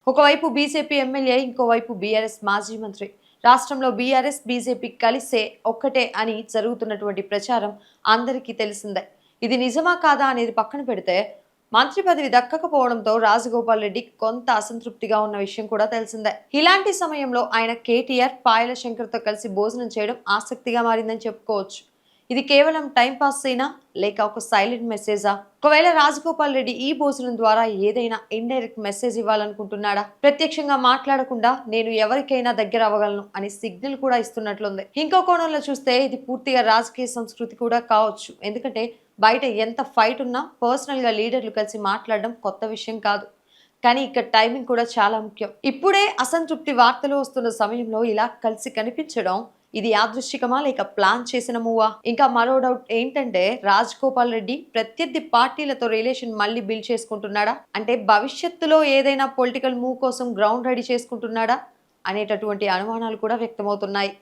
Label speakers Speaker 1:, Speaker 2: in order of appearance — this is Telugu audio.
Speaker 1: ఒకవైపు బీజేపీ ఎమ్మెల్యే, ఇంకోవైపు బీఆర్ఎస్ మాజీ మంత్రి. రాష్ట్రంలో బీఆర్ఎస్, బీజేపీ కలిసే ఒక్కటే అని జరుగుతున్నటువంటి ప్రచారం అందరికీ తెలిసిందే. ఇది నిజమా కాదా అనేది పక్కన పెడితే, మంత్రి పదవి దక్కకపోవడంతో రాజగోపాల్ రెడ్డి కొంత అసంతృప్తిగా ఉన్న విషయం కూడా తెలిసిందే. ఇలాంటి సమయంలో ఆయన కేటీఆర్, పాయల శంకర్తో కలిసి భోజనం చేయడం ఆసక్తిగా మారిందని చెప్పుకోవచ్చు. ఇది కేవలం టైం పాస్ అయినా లేక ఒక సైలెంట్ మెసేజా? ఒకవేళ రాజగోపాల్ రెడ్డి ఈ భోజనం ద్వారా ఏదైనా ఇండైరెక్ట్ మెసేజ్ ఇవ్వాలనుకుంటున్నాడా? ప్రత్యక్షంగా మాట్లాడకుండా నేను ఎవరికైనా దగ్గర అవ్వగలను అని సిగ్నల్ కూడా ఇస్తున్నట్లుంది. ఇంకో కోణంలో చూస్తే ఇది పూర్తిగా రాజకీయ సంస్కృతి కూడా కావచ్చు. ఎందుకంటే బయట ఎంత ఫైట్ ఉన్నా పర్సనల్ గా లీడర్లు కలిసి మాట్లాడడం కొత్త విషయం కాదు. కానీ ఇక్కడ టైమింగ్ కూడా చాలా ముఖ్యం. ఇప్పుడే అసంతృప్తి వార్తలు వస్తున్న సమయంలో ఇలా కలిసి కనిపించడం, ఇది యాదృశ్చికమా లేక ప్లాన్ చేసిన మూవా? ఇంకా మరో డౌట్ ఏంటంటే, రాజ్ గోపాల్ రెడ్డి ప్రత్యర్థి పార్టీలతో రిలేషన్ మళ్ళీ బిల్డ్ చేసుకుంటున్నాడా? అంటే భవిష్యత్తులో ఏదైనా పొలిటికల్ మూవ్ కోసం గ్రౌండ్ రెడీ చేసుకుంటున్నాడా అనేటటువంటి అనుమానాలు కూడా వ్యక్తమవుతున్నాయి.